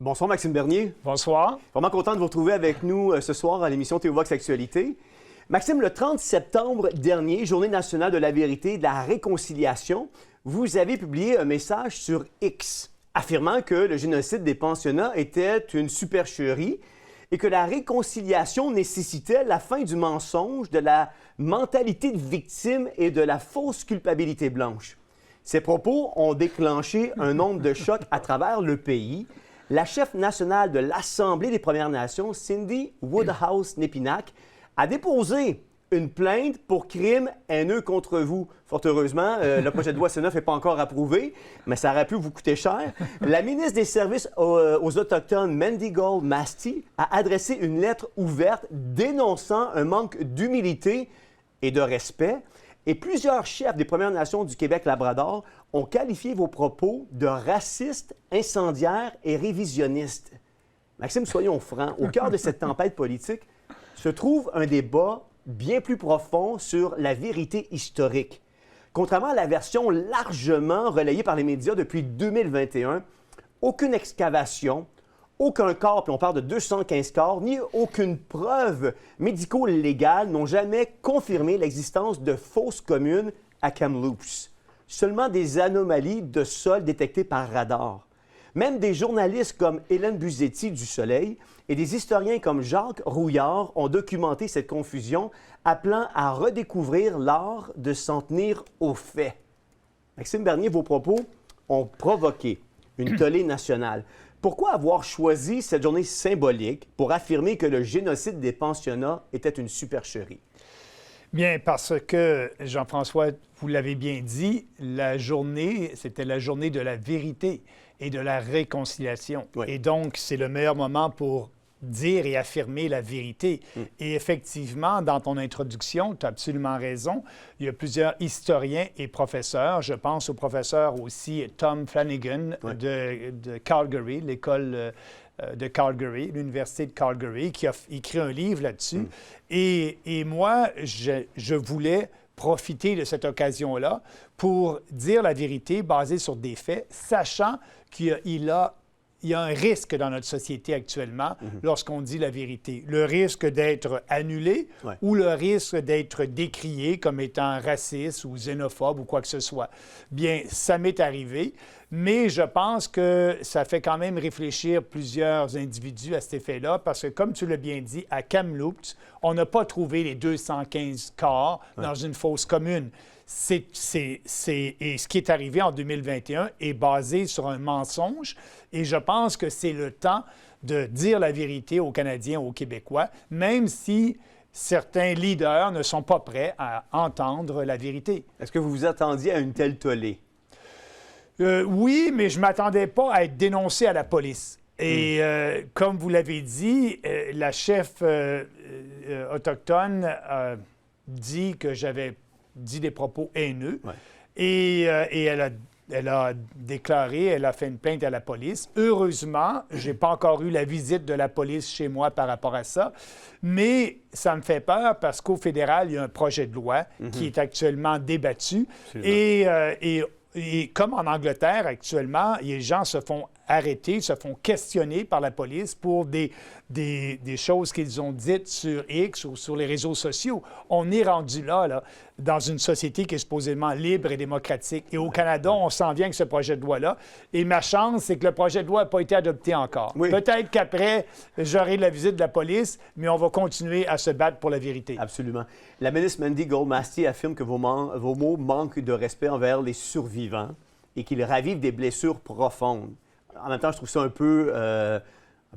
Bonsoir, Maxime Bernier. Bonsoir. Vraiment content de vous retrouver avec nous ce soir à l'émission Théovox Actualité. Maxime, le 30 septembre dernier, Journée nationale de la vérité et de la réconciliation, vous avez publié un message sur X affirmant que le génocide des pensionnats était une supercherie et que la réconciliation nécessitait la fin du mensonge, de la mentalité de victime et de la fausse culpabilité blanche. Ces propos ont déclenché un nombre de chocs à travers le pays. La chef nationale de l'Assemblée des Premières Nations, Cindy Woodhouse-Nepinack, a déposé une plainte pour crime haineux contre vous. Fort heureusement, le projet de loi C9 n'est pas encore approuvé, mais ça aurait pu vous coûter cher. La ministre des Services aux Autochtones, Mandy Gold Masty, a adressé une lettre ouverte dénonçant un manque d'humilité et de respect. Et plusieurs chefs des Premières Nations du Québec-Labrador ont qualifié vos propos de racistes, incendiaires et révisionnistes. Maxime, soyons francs, au cœur de cette tempête politique se trouve un débat bien plus profond sur la vérité historique. Contrairement à la version largement relayée par les médias depuis 2021, aucune excavation, aucun corps, puis on parle de 215 corps, ni aucune preuve médico-légale n'ont jamais confirmé l'existence de fosses communes à Kamloops. Seulement des anomalies de sol détectées par radar. Même des journalistes comme Hélène Buzetti du Soleil et des historiens comme Jacques Rouillard ont documenté cette confusion, appelant à redécouvrir l'art de s'en tenir aux faits. Maxime Bernier, vos propos ont provoqué une tollée nationale. Pourquoi avoir choisi cette journée symbolique pour affirmer que le génocide des pensionnats était une supercherie? Bien, parce que, Jean-François, vous l'avez bien dit, la journée, c'était la journée de la vérité et de la réconciliation. Oui. Et donc, c'est le meilleur moment pour dire et affirmer la vérité. Et effectivement, dans ton introduction, tu as absolument raison. Il y a plusieurs historiens et professeurs. Je pense au professeur aussi Tom Flanagan de Calgary, l'école de Calgary, l'Université de Calgary, qui a écrit un livre là-dessus. Et moi, je voulais profiter de cette occasion-là pour dire la vérité basée sur des faits, sachant qu'il y a un risque dans notre société actuellement lorsqu'on dit la vérité. Le risque d'être annulé ou le risque d'être décrié comme étant raciste ou xénophobe ou quoi que ce soit. Bien, ça m'est arrivé, mais je pense que ça fait quand même réfléchir plusieurs individus à cet effet-là parce que, comme tu l'as bien dit, à Kamloops, on n'a pas trouvé les 215 corps dans une fosse commune. Et ce qui est arrivé en 2021 est basé sur un mensonge et je pense que c'est le temps de dire la vérité aux Canadiens, aux Québécois, même si certains leaders ne sont pas prêts à entendre la vérité. Est-ce que vous vous attendiez à une telle tollée? Oui, mais je ne m'attendais pas à être dénoncé à la police. Et comme vous l'avez dit, la chef autochtone dit que j'avais dit des propos haineux. Et elle a déclaré, elle a fait une plainte à la police. Heureusement, je n'ai pas encore eu la visite de la police chez moi par rapport à ça, mais ça me fait peur parce qu'au fédéral, il y a un projet de loi qui est actuellement débattu. Et comme en Angleterre, actuellement, les gens se font arrêter, se font questionner par la police pour des choses qu'ils ont dites sur X ou sur les réseaux sociaux. On est rendu là, dans une société qui est supposément libre et démocratique. Et au Canada, on s'en vient avec ce projet de loi-là. Et ma chance, c'est que le projet de loi n'a pas été adopté encore. Oui. Peut-être qu'après, j'aurai la visite de la police, mais on va continuer à se battre pour la vérité. Absolument. La ministre Mandy Gold Masty affirme que vos mots manquent de respect envers les survivants et qu'ils ravivent des blessures profondes. En même temps, je trouve ça un peu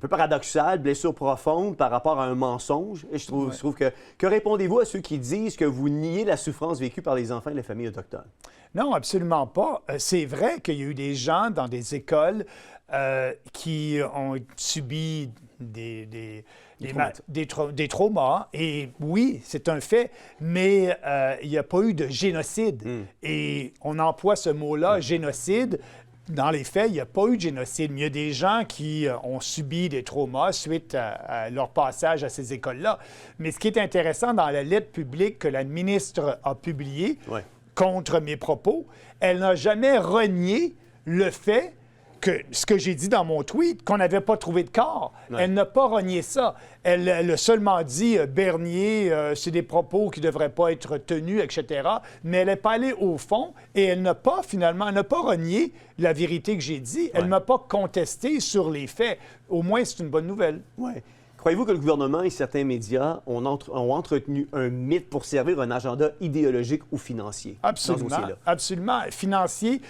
paradoxal, blessure profonde par rapport à un mensonge. Et je trouve que répondez-vous à ceux qui disent que vous niez la souffrance vécue par les enfants et les familles autochtones? Non, absolument pas. C'est vrai qu'il y a eu des gens dans des écoles qui ont subi des traumas. Et oui, c'est un fait, mais il n'y a pas eu de génocide. Et on emploie ce mot-là, génocide. Dans les faits, il n'y a pas eu de génocide, mais il y a des gens qui ont subi des traumas suite à leur passage à ces écoles-là. Mais ce qui est intéressant dans la lettre publique que la ministre a publiée contre mes propos, elle n'a jamais renié le fait ce que j'ai dit dans mon tweet, qu'on n'avait pas trouvé de corps. Ouais. Elle n'a pas renié ça. Elle a seulement dit, Bernier, c'est des propos qui ne devraient pas être tenus, etc. Mais elle n'est pas allée au fond et elle n'a pas, finalement, elle n'a pas renié la vérité que j'ai dit. Elle ne m'a pas contesté sur les faits. Au moins, c'est une bonne nouvelle. Oui. Croyez-vous que le gouvernement et certains médias ont entretenu un mythe pour servir un agenda idéologique ou financier? Absolument. Dans ce dossier-là? Absolument. Financier.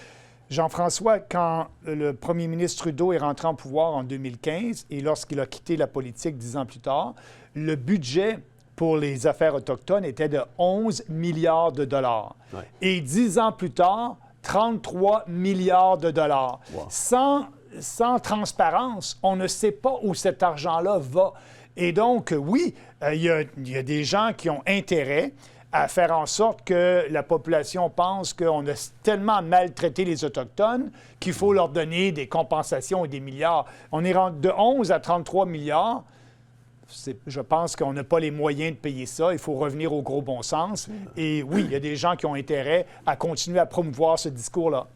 Jean-François, quand le premier ministre Trudeau est rentré en pouvoir en 2015 et lorsqu'il a quitté la politique 10 ans plus tard, le budget pour les affaires autochtones était de 11 milliards de dollars. Ouais. Et 10 ans plus tard, 33 milliards de dollars. Wow. Sans transparence, on ne sait pas où cet argent-là va. Et donc, oui, il y a des gens qui ont intérêt à faire en sorte que la population pense qu'on a tellement maltraité les Autochtones qu'il faut leur donner des compensations et des milliards. On est rendu de 11 à 33 milliards. Je pense qu'on n'a pas les moyens de payer ça. Il faut revenir au gros bon sens. Et oui, il y a des gens qui ont intérêt à continuer à promouvoir ce discours-là.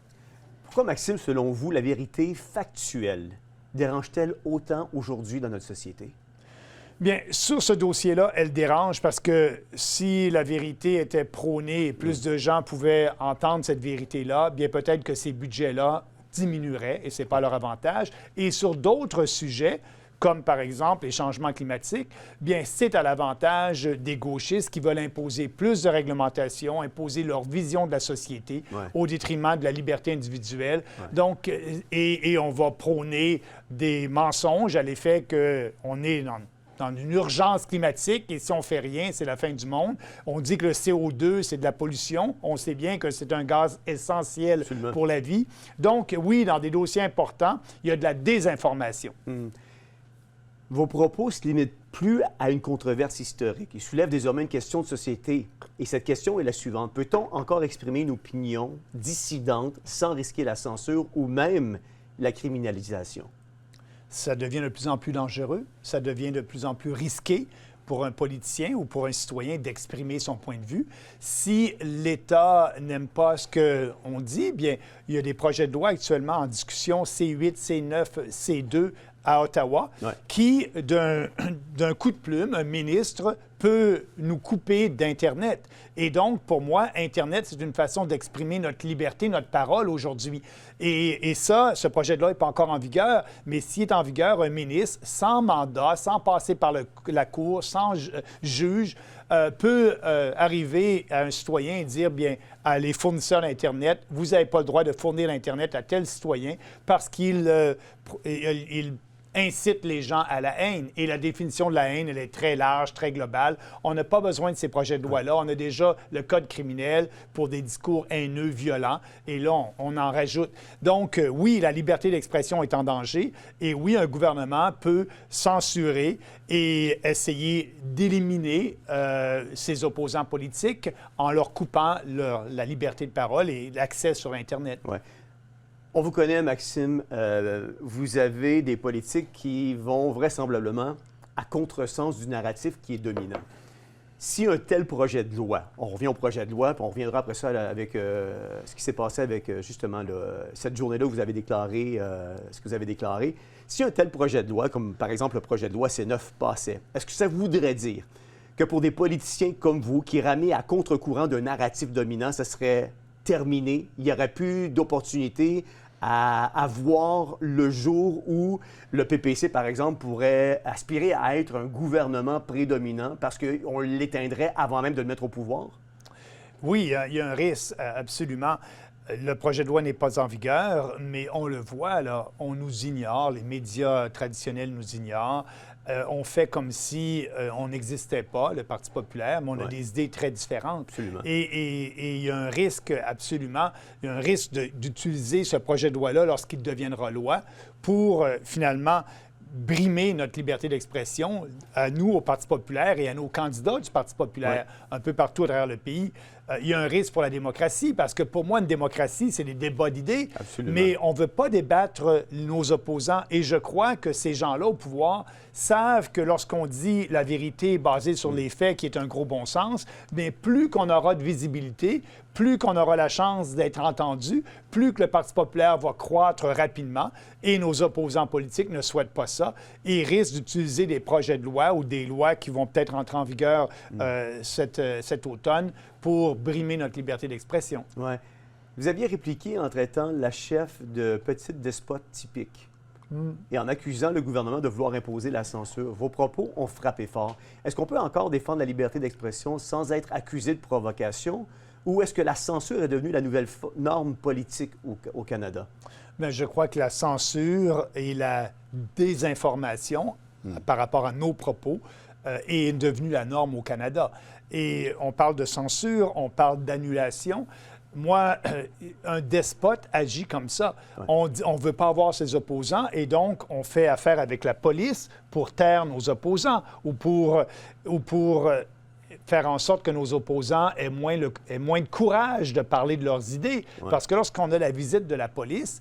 Pourquoi, Maxime, selon vous, la vérité factuelle dérange-t-elle autant aujourd'hui dans notre société? Bien, sur ce dossier-là, elle dérange parce que si la vérité était prônée et plus de gens pouvaient entendre cette vérité-là, bien peut-être que ces budgets-là diminueraient et ce n'est pas leur avantage. Et sur d'autres sujets, comme par exemple les changements climatiques, bien c'est à l'avantage des gauchistes qui veulent imposer plus de réglementation, imposer leur vision de la société au détriment de la liberté individuelle. Donc, et on va prôner des mensonges à l'effet qu'on est dans une urgence climatique et si on ne fait rien, c'est la fin du monde. On dit que le CO2, c'est de la pollution. On sait bien que c'est un gaz essentiel pour la vie. Donc, oui, dans des dossiers importants, il y a de la désinformation. Vos propos ne se limitent plus à une controverse historique. Ils soulèvent désormais une question de société. Et cette question est la suivante. Peut-on encore exprimer une opinion dissidente sans risquer la censure ou même la criminalisation? Ça devient de plus en plus dangereux, ça devient de plus en plus risqué pour un politicien ou pour un citoyen d'exprimer son point de vue. Si l'État n'aime pas ce qu'on dit, bien, il y a des projets de loi actuellement en discussion, C8, C9, C2, à Ottawa, qui, d'un coup de plume, un ministre peut nous couper d'Internet. Et donc, pour moi, Internet, c'est une façon d'exprimer notre liberté, notre parole aujourd'hui. Et ça, ce projet de loi n'est pas encore en vigueur, mais s'il est en vigueur, un ministre, sans mandat, sans passer par la Cour, sans juge, peut arriver à un citoyen et dire, bien, à les fournisseurs d'Internet, vous n'avez pas le droit de fournir l'Internet à tel citoyen parce qu'il incite les gens à la haine. Et la définition de la haine, elle est très large, très globale. On n'a pas besoin de ces projets de loi-là. On a déjà le code criminel pour des discours haineux, violents. Et là, on en rajoute. Donc, oui, la liberté d'expression est en danger. Et oui, un gouvernement peut censurer et essayer d'éliminer ses opposants politiques en leur coupant la liberté de parole et l'accès sur Internet. Ouais. On vous connaît, Maxime. Vous avez des politiques qui vont vraisemblablement à contresens du narratif qui est dominant. Si un tel projet de loi, on revient au projet de loi, puis on reviendra après ça là, avec ce qui s'est passé avec justement cette journée-là où vous avez déclaré ce que vous avez déclaré. Si un tel projet de loi, comme par exemple le projet de loi C9 passait, est-ce que ça voudrait dire que pour des politiciens comme vous qui ramaient à contre-courant d'un narratif dominant, ça serait terminé, il n'y aurait plus d'opportunité à voir le jour où le PPC, par exemple, pourrait aspirer à être un gouvernement prédominant parce qu'on l'éteindrait avant même de le mettre au pouvoir? Oui, il y a un risque, absolument. Le projet de loi n'est pas en vigueur, mais on le voit, là, on nous ignore, les médias traditionnels nous ignorent. On fait comme si on n'existait pas, le Parti populaire, mais on a des idées très différentes. Absolument. Et il y a un risque, absolument, il y a un risque d'utiliser ce projet de loi-là lorsqu'il deviendra loi pour finalement brimer notre liberté d'expression à nous, au Parti populaire, et à nos candidats du Parti populaire, un peu partout à travers le pays. il y a un risque pour la démocratie, parce que pour moi, une démocratie, c'est des débats d'idées, mais on ne veut pas débattre nos opposants. Et je crois que ces gens-là au pouvoir savent que lorsqu'on dit la vérité basée sur les faits, qui est un gros bon sens, bien, plus qu'on aura de visibilité, plus qu'on aura la chance d'être entendu, plus que le Parti populaire va croître rapidement, et nos opposants politiques ne souhaitent pas ça, et risquent d'utiliser des projets de loi ou des lois qui vont peut-être entrer en vigueur cet automne pour brimer notre liberté d'expression. Ouais. Vous aviez répliqué en traitant la chef de petite despote typique et en accusant le gouvernement de vouloir imposer la censure. Vos propos ont frappé fort. Est-ce qu'on peut encore défendre la liberté d'expression sans être accusé de provocation? Ou est-ce que la censure est devenue la nouvelle norme politique au Canada? Bien, je crois que la censure et la désinformation par rapport à nos propos est devenue la norme au Canada. Et on parle de censure, on parle d'annulation. Moi, un despote agit comme ça. Ouais. On ne veut pas avoir ses opposants et donc on fait affaire avec la police pour taire nos opposants ou pour faire en sorte que nos opposants aient moins de courage de parler de leurs idées. Ouais. Parce que lorsqu'on a la visite de la police,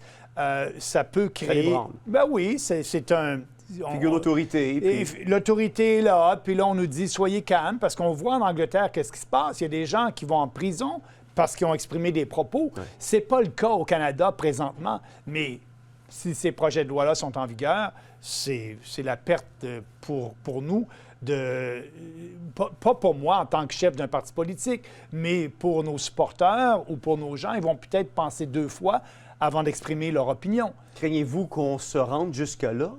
ça peut créer... Ben oui, c'est un... Figure d'autorité. Puis... L'autorité est là, puis là, on nous dit « soyez calme », parce qu'on voit en Angleterre qu'est-ce qui se passe. Il y a des gens qui vont en prison parce qu'ils ont exprimé des propos. Ouais. C'est pas le cas au Canada présentement, mais si ces projets de loi-là sont en vigueur, c'est la perte pour nous pas pour moi en tant que chef d'un parti politique, mais pour nos supporters ou pour nos gens, ils vont peut-être penser 2 fois avant d'exprimer leur opinion. Craignez-vous qu'on se rende jusque-là?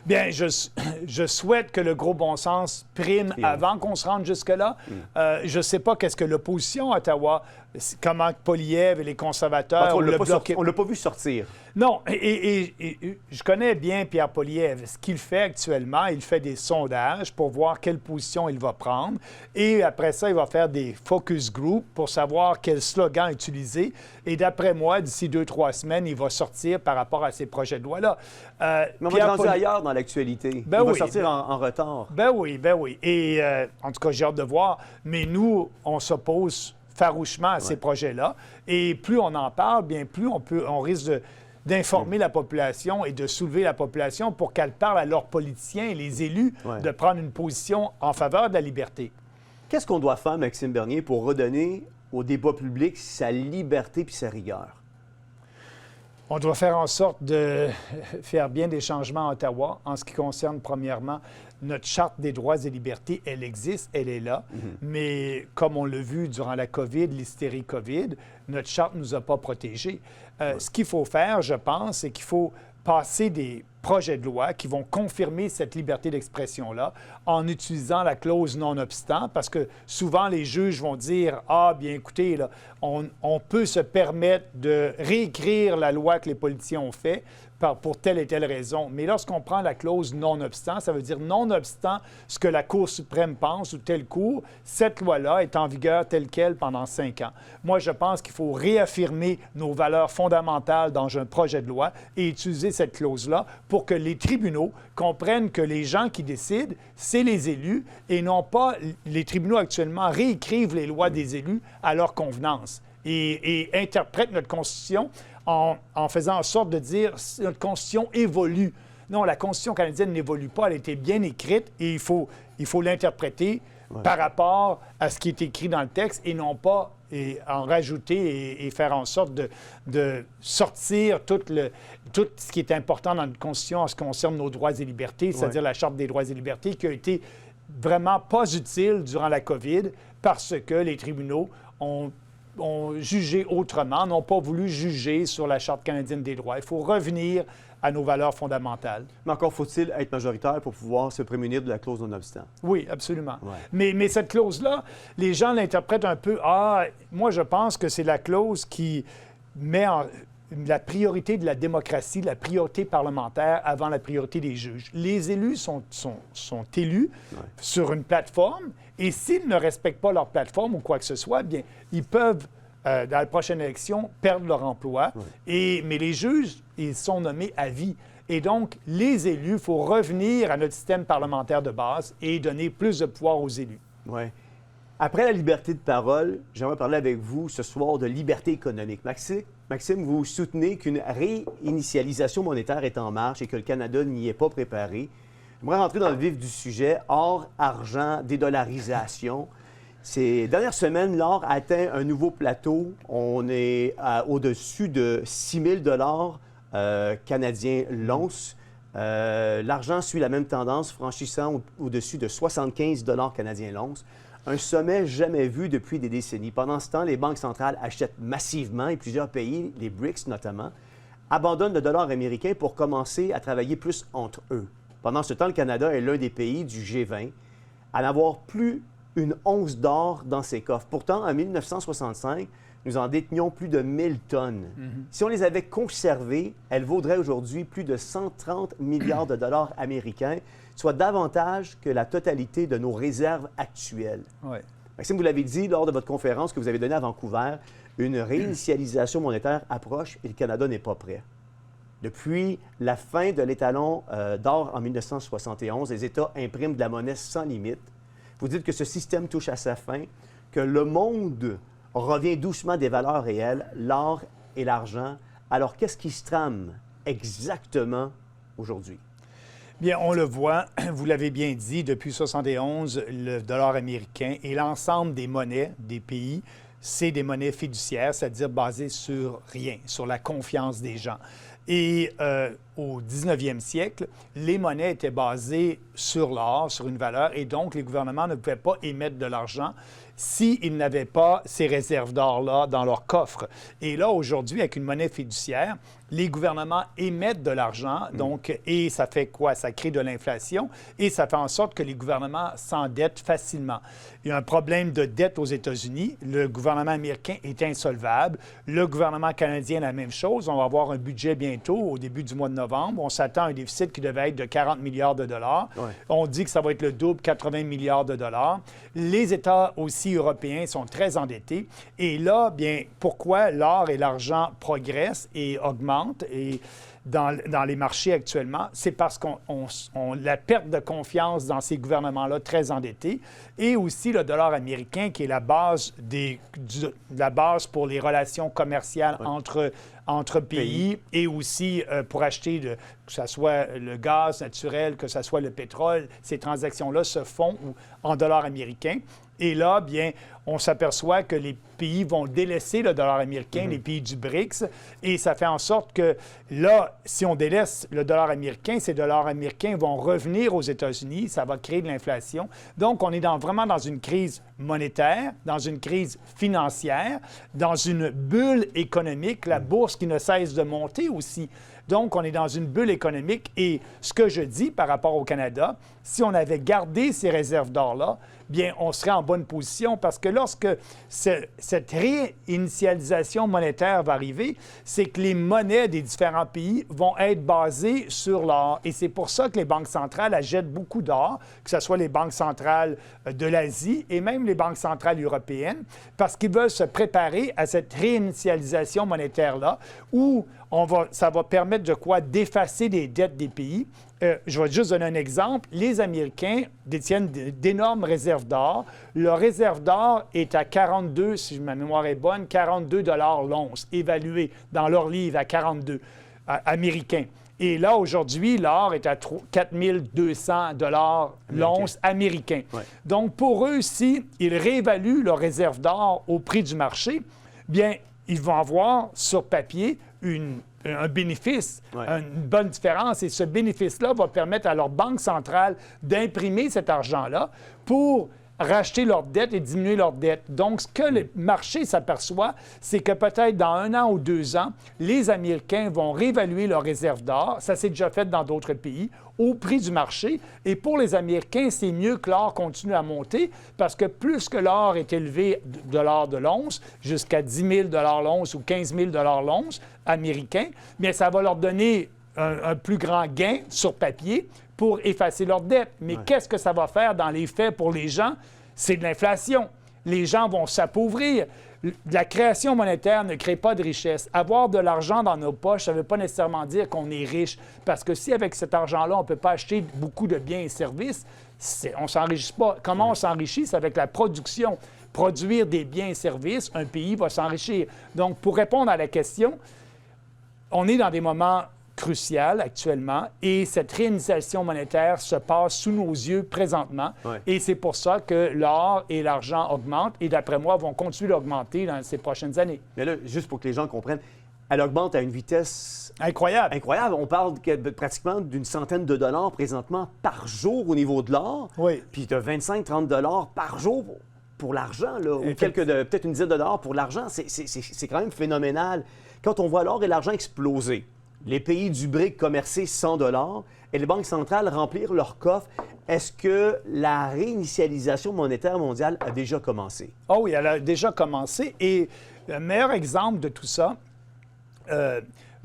Bien, je souhaite que le gros bon sens prime avant qu'on se rende jusque-là. Je ne sais pas qu'est-ce que l'opposition à Ottawa, comment Poilievre et les conservateurs... On ne l'a pas vu sortir. Non, et je connais bien Pierre Poilievre. Ce qu'il fait actuellement, il fait des sondages pour voir quelle position il va prendre. Et après ça, il va faire des focus group pour savoir quel slogan utiliser. Et d'après moi, d'ici 2-3 semaines, il va sortir par rapport à ces projets de loi-là. Mais on va rendu ailleurs dans l'actualité. Il va sortir en retard. Ben oui. Et en tout cas, j'ai hâte de voir. Mais nous, on s'oppose farouchement à ces projets-là. Et plus on en parle, bien plus on risque d'informer la population et de soulever la population pour qu'elle parle à leurs politiciens et les élus de prendre une position en faveur de la liberté. Qu'est-ce qu'on doit faire, Maxime Bernier, pour redonner au débat public sa liberté puis sa rigueur? On doit faire en sorte de faire bien des changements à Ottawa en ce qui concerne, premièrement, notre Charte des droits et libertés. Elle existe, elle est là, mais comme on l'a vu durant la COVID, l'hystérie COVID, notre Charte ne nous a pas protégés. Ce qu'il faut faire, je pense, c'est qu'il faut passer des projets de loi qui vont confirmer cette liberté d'expression-là en utilisant la clause non-obstant, parce que souvent les juges vont dire « Ah, bien écoutez, là, on peut se permettre de réécrire la loi que les politiciens ont faite pour telle et telle raison. » Mais lorsqu'on prend la clause non-obstant, ça veut dire non-obstant ce que la Cour suprême pense ou telle cour, cette loi-là est en vigueur telle quelle pendant 5 ans. Moi, je pense qu'il faut réaffirmer nos valeurs fondamentales dans un projet de loi et utiliser cette clause-là pour que les tribunaux comprennent que les gens qui décident, c'est les élus et non pas les tribunaux actuellement réécrivent les lois des élus à leur convenance et interprètent notre Constitution en faisant en sorte de dire que notre Constitution évolue. Non, la Constitution canadienne n'évolue pas, elle a été bien écrite et il faut l'interpréter par rapport à ce qui est écrit dans le texte et non pas en rajouter et faire en sorte de sortir tout ce qui est important dans notre Constitution en ce qui concerne nos droits et libertés, c'est-à-dire la Charte des droits et libertés qui a été vraiment pas utile durant la COVID parce que les tribunaux ont jugé autrement, n'ont pas voulu juger sur la Charte canadienne des droits. Il faut revenir à nos valeurs fondamentales. Mais encore faut-il être majoritaire pour pouvoir se prémunir de la clause non-obstant. Oui, absolument. Ouais. Mais cette clause-là, les gens l'interprètent un peu. Ah, moi, je pense que c'est la clause qui met la priorité de la démocratie, la priorité parlementaire avant la priorité des juges. Les élus sont élus sur une plateforme et s'ils ne respectent pas leur plateforme ou quoi que ce soit, bien, ils peuvent, dans la prochaine élection, perdre leur emploi. Mais les juges, ils sont nommés à vie. Et donc, les élus, il faut revenir à notre système parlementaire de base et donner plus de pouvoir aux élus. Oui. Après la liberté de parole, j'aimerais parler avec vous ce soir de liberté économique. Maxime, vous soutenez qu'une réinitialisation monétaire est en marche et que le Canada n'y est pas préparé. J'aimerais rentrer dans le vif du sujet. Or, argent, dédollarisation. Ces dernières semaines, l'or a atteint un nouveau plateau. On est au-dessus de 6 000 canadiens l'once. L'argent suit la même tendance, franchissant au-dessus de 75 canadiens l'once. Un sommet jamais vu depuis des décennies. Pendant ce temps, les banques centrales achètent massivement et plusieurs pays, les BRICS notamment, abandonnent le dollar américain pour commencer à travailler plus entre eux. Pendant ce temps, le Canada est l'un des pays du G20 à n'avoir plus une once d'or dans ses coffres. Pourtant, en 1965, nous en détenions plus de 1000 tonnes. Si on les avait conservées, elles vaudraient aujourd'hui plus de 130 milliards de dollars américains, soit davantage que la totalité de nos réserves actuelles. Ouais. Maxime, vous l'avez dit lors de votre conférence que vous avez donnée à Vancouver, une réinitialisation monétaire approche et le Canada n'est pas prêt. Depuis la fin de l'étalon d'or en 1971, les États impriment de la monnaie sans limite. Vous dites que ce système touche à sa fin, que le monde revient doucement des valeurs réelles, l'or et l'argent. Alors, qu'est-ce qui se trame exactement aujourd'hui? Bien, on le voit, vous l'avez bien dit, depuis 1971, le dollar américain et l'ensemble des monnaies des pays, c'est des monnaies fiduciaires, c'est-à-dire basées sur rien, sur la confiance des gens. Et au 19e siècle, les monnaies étaient basées sur l'or, sur une valeur, et donc les gouvernements ne pouvaient pas émettre de l'argent s'ils n'avaient pas ces réserves d'or-là dans leur coffre. Et là, aujourd'hui, avec une monnaie fiduciaire, les gouvernements émettent de l'argent, donc, et ça fait quoi? Ça crée de l'inflation et ça fait en sorte que les gouvernements s'endettent facilement. Il y a un problème de dette aux États-Unis. Le gouvernement américain est insolvable. Le gouvernement canadien, la même chose. On va avoir un budget bientôt, au début du mois de novembre. On s'attend à un déficit qui devait être de 40 milliards de dollars. Ouais. On dit que ça va être le double, 80 milliards de dollars. Les États aussi européens sont très endettés. Et là, bien, pourquoi l'or et l'argent progressent et augmentent et dans les marchés actuellement, c'est parce qu'on la perte de confiance dans ces gouvernements-là très endettés et aussi le dollar américain qui est la base, la base pour les relations commerciales entre pays et aussi pour acheter, que ce soit le gaz naturel, que ce soit le pétrole. Ces transactions-là se font en dollars américains. Et là, bien, on s'aperçoit que les pays vont délaisser le dollar américain, les pays du BRICS, et ça fait en sorte que là, si on délaisse le dollar américain, ces dollars américains vont revenir aux États-Unis, ça va créer de l'inflation. Donc, on est vraiment dans une crise monétaire, dans une crise financière, dans une bulle économique, la bourse qui ne cesse de monter aussi. Donc, on est dans une bulle économique et ce que je dis par rapport au Canada, si on avait gardé ces réserves d'or-là, bien, on serait en bonne position parce que lorsque cette réinitialisation monétaire va arriver, c'est que les monnaies des différents pays vont être basées sur l'or. Et c'est pour ça que les banques centrales achètent beaucoup d'or, que ce soit les banques centrales de l'Asie et même les banques centrales européennes, parce qu'ils veulent se préparer à cette réinitialisation monétaire-là où ça va permettre de quoi? D'effacer les dettes des pays. Je vais juste donner un exemple. Les Américains détiennent d'énormes réserves d'or. Leur réserve d'or est à 42, si ma mémoire est bonne, 42 $ l'once, évalué dans leur livre à 42 américains. Et là, aujourd'hui, l'or est à 4 200 $ l'once américain. Ouais. Donc, pour eux, s'ils réévaluent leur réserve d'or au prix du marché, bien, ils vont avoir sur papier un bénéfice, une bonne différence. Et ce bénéfice-là va permettre à leur banque centrale d'imprimer cet argent-là pour racheter leurs dettes et diminuer leurs dettes. Donc, ce que le marché s'aperçoit, c'est que peut-être dans 1 an ou 2 ans, les Américains vont réévaluer leurs réserves d'or. Ça s'est déjà fait dans d'autres pays, au prix du marché. Et pour les Américains, c'est mieux que l'or continue à monter parce que plus que l'or est élevé de l'or de l'once, jusqu'à 10 000 $ l'once ou 15 000 $ l'once américain, bien, ça va leur donner un plus grand gain sur papier pour effacer leurs dettes. Mais qu'est-ce que ça va faire dans les faits pour les gens? C'est de l'inflation. Les gens vont s'appauvrir. La création monétaire ne crée pas de richesse. Avoir de l'argent dans nos poches, ça ne veut pas nécessairement dire qu'on est riche. Parce que si avec cet argent-là, on ne peut pas acheter beaucoup de biens et services, on ne s'enrichit pas. Comment on s'enrichit? C'est avec la production. Produire des biens et services, un pays va s'enrichir. Donc, pour répondre à la question, on est dans des moments crucial actuellement et cette réinitialisation monétaire se passe sous nos yeux présentement. Ouais. Et c'est pour ça que l'or et l'argent augmentent et d'après moi vont continuer d'augmenter dans ces prochaines années. Mais là, juste pour que les gens comprennent, elle augmente à une vitesse incroyable. Incroyable. On parle pratiquement d'une centaine de dollars présentement par jour au niveau de l'or. Oui. Puis tu as 25-30 dollars par jour pour l'argent, là, ou peut-être une dizaine de dollars pour l'argent. C'est quand même phénoménal. Quand on voit l'or et l'argent exploser, les pays du BRIC commercer 100 $ et les banques centrales remplir leurs coffres. Est-ce que la réinitialisation monétaire mondiale a déjà commencé? Oh oui, elle a déjà commencé. Et le meilleur exemple de tout ça,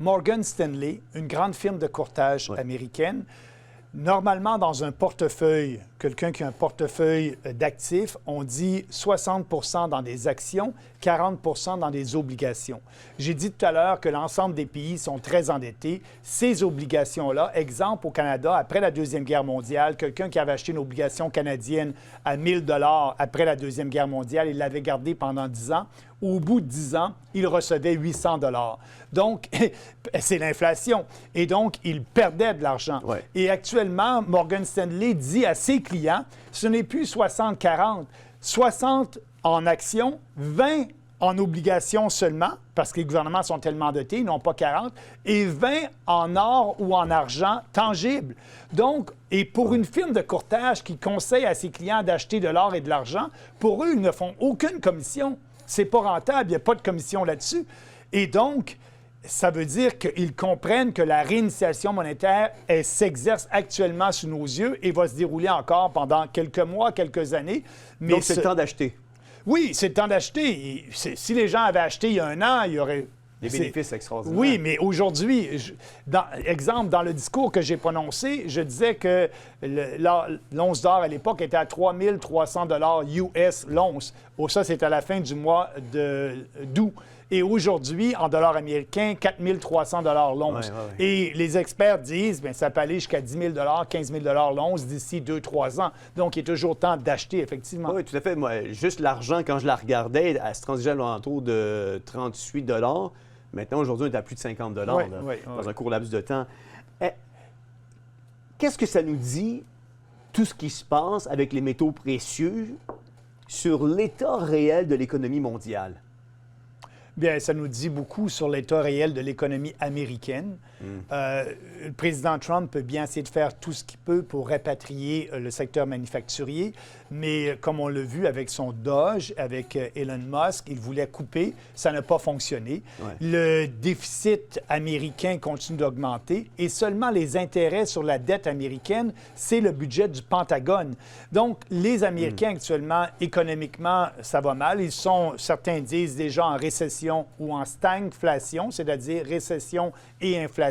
Morgan Stanley, une grande firme de courtage américaine, normalement, dans un portefeuille, quelqu'un qui a un portefeuille d'actifs, on dit 60 % dans des actions, 40 % dans des obligations. J'ai dit tout à l'heure que l'ensemble des pays sont très endettés. Ces obligations-là, exemple au Canada, après la Deuxième Guerre mondiale, quelqu'un qui avait acheté une obligation canadienne à 1 000 $ après la Deuxième Guerre mondiale, il l'avait gardée pendant 10 ans. Au bout de 10 ans, il recevait 800 $. Donc, c'est l'inflation. Et donc, il perdait de l'argent. Ouais. Et actuellement, Morgan Stanley dit à ses clients, ce n'est plus 60-40. 60 en actions, 20 en obligations seulement, parce que les gouvernements sont tellement dotés, ils n'ont pas 40, et 20 en or ou en argent tangible. Donc, et pour une firme de courtage qui conseille à ses clients d'acheter de l'or et de l'argent, pour eux, ils ne font aucune commission. C'est pas rentable, il n'y a pas de commission là-dessus. Et donc, ça veut dire qu'ils comprennent que la réinitialisation monétaire, elle s'exerce actuellement sous nos yeux et va se dérouler encore pendant quelques mois, quelques années. Mais donc, c'est le temps d'acheter. Oui, c'est le temps d'acheter. Si les gens avaient acheté il y a un an, il y aurait... Des bénéfices extraordinaires. Oui, mais aujourd'hui, exemple, dans le discours que j'ai prononcé, je disais que l'once d'or à l'époque était à 3 300 $ US l'once. Ça, c'est à la fin du mois d'août. Et aujourd'hui, en dollars américains, 4 300 $ l'once. Ouais. Et les experts disent que ça peut aller jusqu'à 10 000 $, 15 000 $ l'once d'ici 2-3 ans. Donc, il est toujours temps d'acheter, effectivement. Oui, tout à fait. Moi, juste l'argent, quand je la regardais, elle se transigeait à l'entour de 38 $. Maintenant, aujourd'hui, on est à plus de 50 $ dans un court laps de temps. Qu'est-ce que ça nous dit, tout ce qui se passe avec les métaux précieux, sur l'état réel de l'économie mondiale? Bien, ça nous dit beaucoup sur l'état réel de l'économie américaine. Le président Trump peut bien essayer de faire tout ce qu'il peut pour rapatrier le secteur manufacturier, mais comme on l'a vu avec son Doge, avec Elon Musk, il voulait couper, ça n'a pas fonctionné. Ouais. Le déficit américain continue d'augmenter et seulement les intérêts sur la dette américaine, c'est le budget du Pentagone. Donc, les Américains actuellement, économiquement, ça va mal. Certains disent déjà en récession ou en stagflation, c'est-à-dire récession et inflation.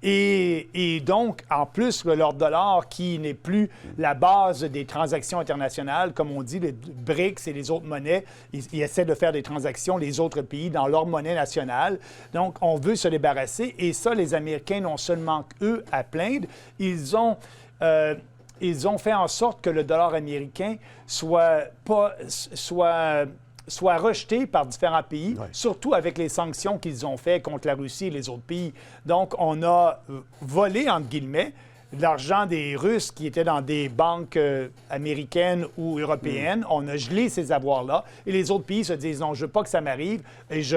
Et donc, en plus, leur dollar qui n'est plus la base des transactions internationales, comme on dit, les BRICS et les autres monnaies, ils essaient de faire des transactions, les autres pays, dans leur monnaie nationale. Donc, on veut se débarrasser. Et ça, les Américains n'ont seulement eux à plaindre. Ils ont fait en sorte que le dollar américain soit rejeté par différents pays, surtout avec les sanctions qu'ils ont faites contre la Russie et les autres pays. Donc, on a volé, entre guillemets, l'argent des Russes qui étaient dans des banques américaines ou européennes. On a gelé ces avoirs-là. Et les autres pays se disent, non, je ne veux pas que ça m'arrive et je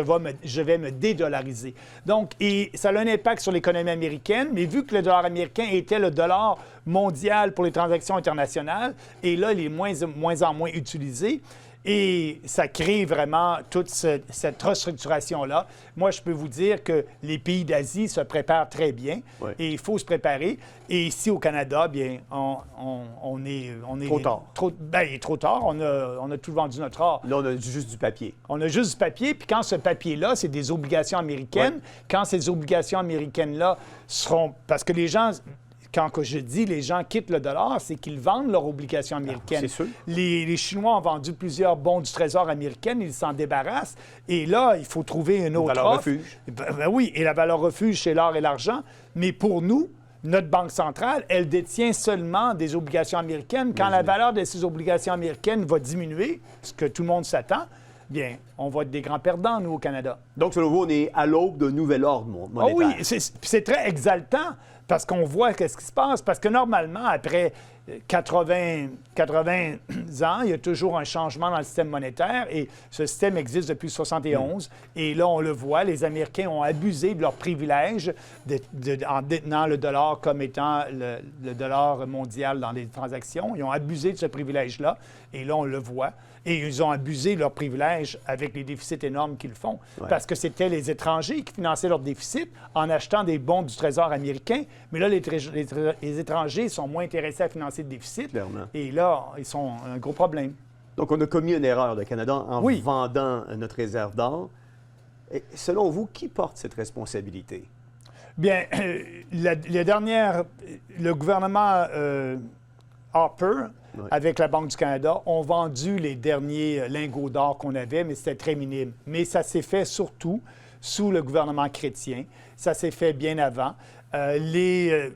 vais me dédollariser. Donc, et ça a un impact sur l'économie américaine, mais vu que le dollar américain était le dollar mondial pour les transactions internationales, et là, il est moins en moins utilisé, et ça crée vraiment toute cette restructuration-là. Moi, je peux vous dire que les pays d'Asie se préparent très bien et il faut se préparer. Et ici, au Canada, bien, on est... Trop tard. Il est trop tard. On a tout vendu notre or. Là, on a juste du papier. On a juste du papier. Puis quand ce papier-là, c'est des obligations américaines, quand ces obligations américaines-là seront... Parce que les gens... quand je dis les gens quittent le dollar, c'est qu'ils vendent leurs obligations américaines. C'est sûr. Les Chinois ont vendu plusieurs bons du Trésor américain, ils s'en débarrassent. Et là, il faut trouver une autre valeur offre. refuge. Ben oui, et la valeur refuge, c'est l'or et l'argent. Mais pour nous, notre Banque centrale, elle détient seulement des obligations américaines. Quand la valeur de ces obligations américaines va diminuer, ce que tout le monde s'attend, bien, on va être des grands perdants, nous, au Canada. Donc, selon vous, on est à l'aube d'un nouvel ordre monétaire. Ah oui, c'est très exaltant parce qu'on voit qu'est-ce qui se passe. Parce que normalement, après 80 ans, il y a toujours un changement dans le système monétaire et ce système existe depuis 1971. Et là, on le voit, les Américains ont abusé de leurs privilèges en détenant le dollar comme étant le dollar mondial dans les transactions. Ils ont abusé de ce privilège-là et là, on le voit. Et ils ont abusé de leurs privilèges avec les déficits énormes qu'ils font. Ouais. Parce que c'était les étrangers qui finançaient leurs déficits en achetant des bons du Trésor américain. Mais là, les étrangers sont moins intéressés à financer le déficit. Clairement. Et là, ils sont un gros problème. Donc, on a commis une erreur, le Canada, en vendant notre réserve d'or. Et selon vous, qui porte cette responsabilité? Bien, le gouvernement Harper, avec la Banque du Canada, ont vendu les derniers lingots d'or qu'on avait, mais c'était très minime. Mais ça s'est fait surtout sous le gouvernement chrétien. Ça s'est fait bien avant. Les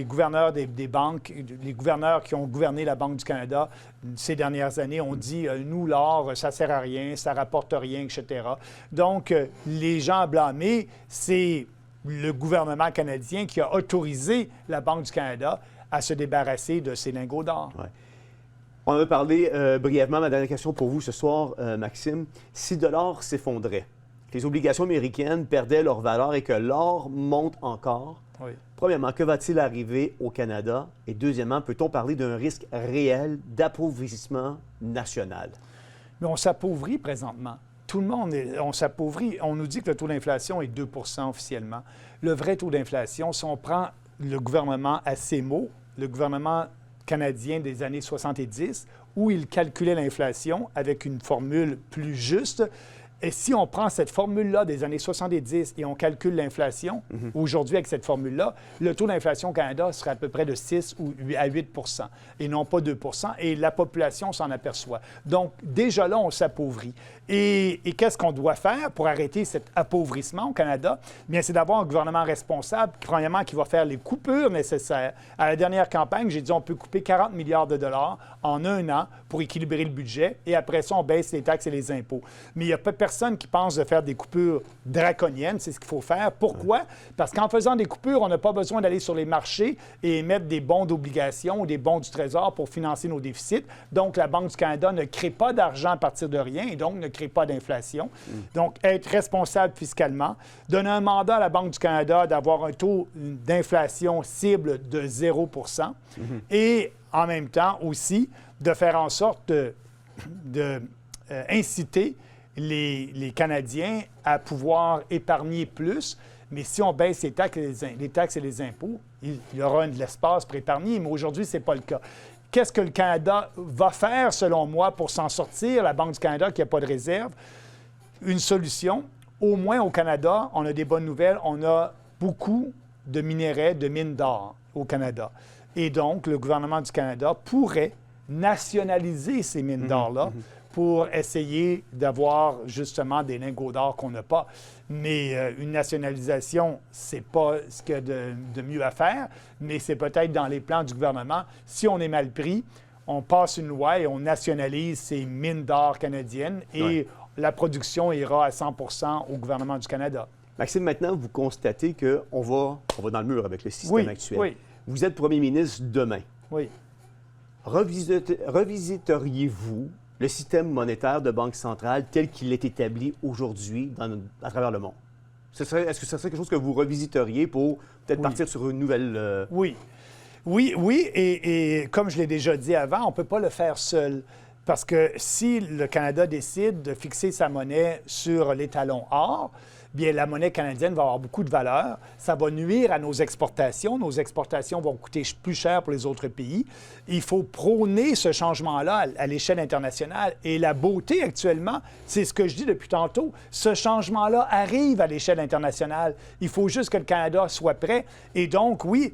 gouverneurs des banques, les gouverneurs qui ont gouverné la Banque du Canada ces dernières années ont dit « Nous, l'or, ça ne sert à rien, ça ne rapporte rien, etc. » Donc, les gens blâmés, c'est le gouvernement canadien qui a autorisé la Banque du Canada à se débarrasser de ces lingots d'or. Ouais. On a parlé brièvement, ma dernière question pour vous ce soir, Maxime. Si le dollar s'effondrait, que les obligations américaines perdaient leur valeur et que l'or monte encore, premièrement, que va-t-il arriver au Canada? Et deuxièmement, peut-on parler d'un risque réel d'appauvrissement national? Mais on s'appauvrit présentement. Tout le monde, on s'appauvrit. On nous dit que le taux d'inflation est 2 officiellement. Le vrai taux d'inflation, si on prend le gouvernement à ses mots, le gouvernement canadien des années 70, où il calculait l'inflation avec une formule plus juste. Et si on prend cette formule-là des années 70 et on calcule l'inflation, aujourd'hui avec cette formule-là, le taux d'inflation au Canada serait à peu près de 6 ou à 8 et non pas 2 et la population s'en aperçoit. Donc, déjà là, on s'appauvrit. Et qu'est-ce qu'on doit faire pour arrêter cet appauvrissement au Canada? Bien, c'est d'avoir un gouvernement responsable, premièrement, qui va faire les coupures nécessaires. À la dernière campagne, j'ai dit on peut couper 40 milliards de dollars en un an pour équilibrer le budget, et après ça, on baisse les taxes et les impôts. Mais il n'y a pas personne qui pense de faire des coupures draconiennes, c'est ce qu'il faut faire. Pourquoi? Parce qu'en faisant des coupures, on n'a pas besoin d'aller sur les marchés et émettre des bons d'obligation ou des bons du Trésor pour financer nos déficits. Donc, la Banque du Canada ne crée pas d'argent à partir de rien et donc ne crée pas d'inflation. Donc, être responsable fiscalement, donner un mandat à la Banque du Canada d'avoir un taux d'inflation cible de 0 et en même temps aussi de faire en sorte d'inciter les Canadiens à pouvoir épargner plus. Mais si on baisse les taxes et les impôts, il y aura de l'espace pour épargner. Mais aujourd'hui, ce n'est pas le cas. Qu'est-ce que le Canada va faire, selon moi, pour s'en sortir? La Banque du Canada qui n'a pas de réserve. Une solution. Au moins au Canada, on a des bonnes nouvelles. On a beaucoup de minerais, de mines d'or au Canada. Et donc, le gouvernement du Canada pourrait nationaliser ces mines d'or-là pour essayer d'avoir justement des lingots d'or qu'on n'a pas. Mais une nationalisation, c'est pas ce qu'il y a de mieux à faire, mais c'est peut-être dans les plans du gouvernement. Si on est mal pris, on passe une loi et on nationalise ces mines d'or canadiennes et la production ira à 100 au gouvernement du Canada. Maxime, maintenant, vous constatez qu'on va dans le mur avec le système actuel. Oui. Vous êtes premier ministre demain. Oui. Revisiteriez-vous le système monétaire de banque centrale tel qu'il est établi aujourd'hui à travers le monde? Est-ce que ce serait quelque chose que vous revisiteriez pour peut-être partir sur une nouvelle... Oui. Et comme je l'ai déjà dit avant, on ne peut pas le faire seul. Parce que si le Canada décide de fixer sa monnaie sur l'étalon or, bien la monnaie canadienne va avoir beaucoup de valeur. Ça va nuire à nos exportations. Nos exportations vont coûter plus cher pour les autres pays. Il faut prôner ce changement-là à l'échelle internationale. Et la beauté actuellement, c'est ce que je dis depuis tantôt, ce changement-là arrive à l'échelle internationale. Il faut juste que le Canada soit prêt. Et donc, oui,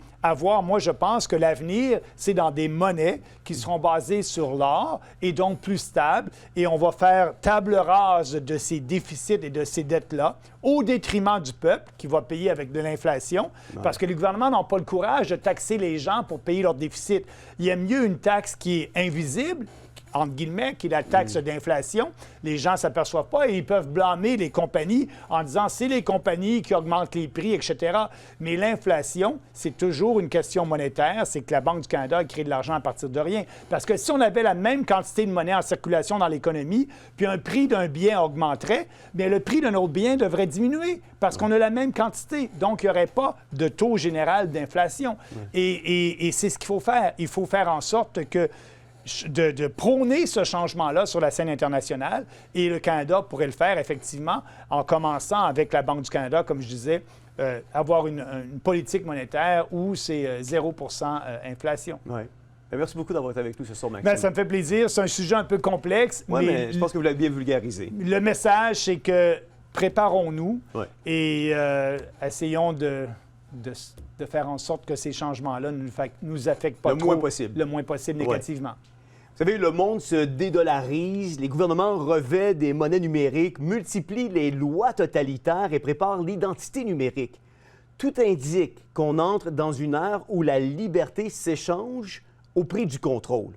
moi, je pense que l'avenir, c'est dans des monnaies qui seront basées sur l'or et donc plus stables. Et on va faire table rase de ces déficits et de ces dettes-là au détriment du peuple qui va payer avec de l'inflation parce que les gouvernements n'ont pas le courage de taxer les gens pour payer leurs déficits. Il y a mieux une taxe qui est invisible, entre guillemets, qui est la taxe d'inflation. Les gens ne s'aperçoivent pas et ils peuvent blâmer les compagnies en disant c'est les compagnies qui augmentent les prix, etc. Mais l'inflation, c'est toujours une question monétaire. C'est que la Banque du Canada a créé de l'argent à partir de rien. Parce que si on avait la même quantité de monnaie en circulation dans l'économie, puis un prix d'un bien augmenterait, bien le prix d'un autre bien devrait diminuer parce qu'on a la même quantité. Donc, il n'y aurait pas de taux général d'inflation. Et c'est ce qu'il faut faire. Il faut faire en sorte que de prôner ce changement-là sur la scène internationale. Et le Canada pourrait le faire, effectivement, en commençant avec la Banque du Canada, comme je disais, avoir une politique monétaire où c'est 0 inflation. Oui. Merci beaucoup d'avoir été avec nous ce soir, Maxime. Bien, ça me fait plaisir. C'est un sujet un peu complexe. Oui, mais je pense que vous l'avez bien vulgarisé. Le message, c'est que préparons-nous et essayons de faire en sorte que ces changements-là ne nous affectent pas le moins possible négativement. Vous savez, le monde se dédollarise, les gouvernements revêtent des monnaies numériques, multiplient les lois totalitaires et préparent l'identité numérique. Tout indique qu'on entre dans une ère où la liberté s'échange au prix du contrôle.